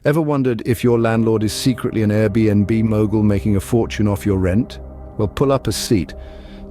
Ever wondered if your landlord is secretly an Airbnb mogul making a fortune off your rent? Well, pull up a seat.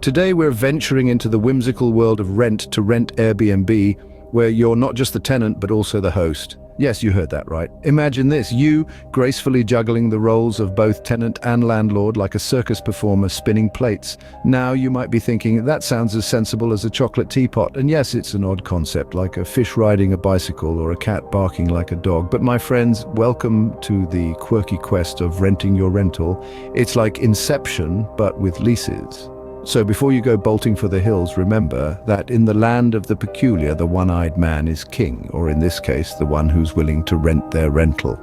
Today we're venturing into the whimsical world of rent-to-rent Airbnb, where you're not just the tenant but also the host. Yes, you heard that right. Imagine this, you gracefully juggling the roles of both tenant and landlord like a circus performer spinning plates. Now you might be thinking, that sounds as sensible as a chocolate teapot. And yes, it's an odd concept, like a fish riding a bicycle or a cat barking like a dog. But my friends, welcome to the quirky quest of renting your rental. It's like Inception, but with leases. So before you go bolting for the hills, remember that in the land of the peculiar, the one-eyed man is king, or in this case, the one who's willing to rent their rental.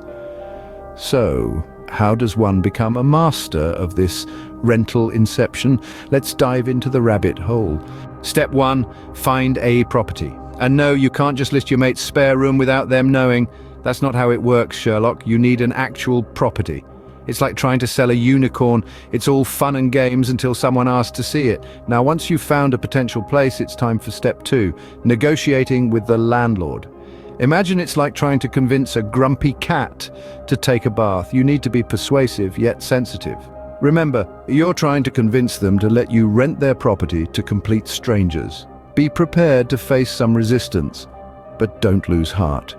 So, how does one become a master of this rental inception? Let's dive into the rabbit hole. Step 1, find a property. And no, you can't just list your mate's spare room without them knowing. That's not how it works, Sherlock. You need an actual property. It's like trying to sell a unicorn. It's all fun and games until someone asks to see it. Now, once you've found a potential place, it's time for step 2, negotiating with the landlord. Imagine it's like trying to convince a grumpy cat to take a bath. You need to be persuasive yet sensitive. Remember, you're trying to convince them to let you rent their property to complete strangers. Be prepared to face some resistance, but don't lose heart.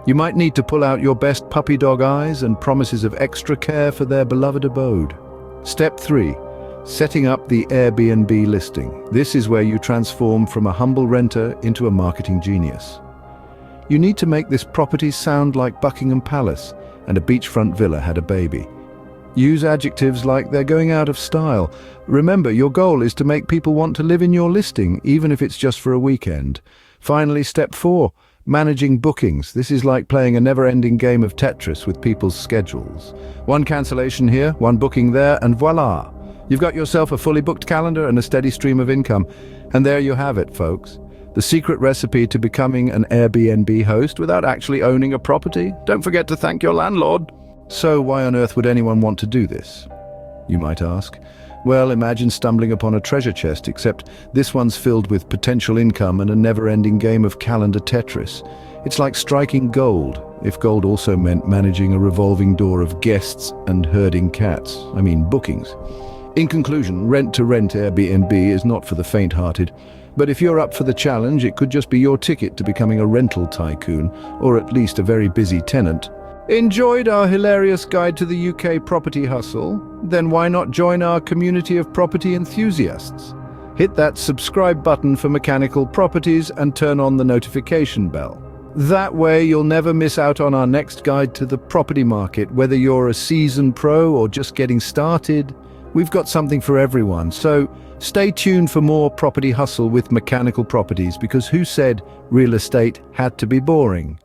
You might need to pull out your best puppy dog eyes and promises of extra care for their beloved abode. Step 3. Setting up the Airbnb listing. This is where you transform from a humble renter into a marketing genius. You need to make this property sound like Buckingham Palace and a beachfront villa had a baby. Use adjectives like they're going out of style. Remember, your goal is to make people want to live in your listing, even if it's just for a weekend. Finally, step 4. Managing bookings. This is like playing a never-ending game of Tetris with people's schedules. One cancellation here, one booking there, and voila! You've got yourself a fully booked calendar and a steady stream of income. And there you have it, folks. The secret recipe to becoming an Airbnb host without actually owning a property. Don't forget to thank your landlord. So why on earth would anyone want to do this, you might ask? Well, imagine stumbling upon a treasure chest, except this one's filled with potential income and a never-ending game of calendar Tetris. It's like striking gold, if gold also meant managing a revolving door of guests and herding cats. I mean, bookings. In conclusion, rent-to-rent Airbnb is not for the faint-hearted. But if you're up for the challenge, it could just be your ticket to becoming a rental tycoon, or at least a very busy tenant. Enjoyed our hilarious guide to the UK property hustle? Then why not join our community of property enthusiasts? Hit that subscribe button for mechanical properties and turn on the notification bell. That way you'll never miss out on our next guide to the property market. Whether you're a seasoned pro or just getting started, we've got something for everyone. So stay tuned for more property hustle with mechanical properties, because who said real estate had to be boring?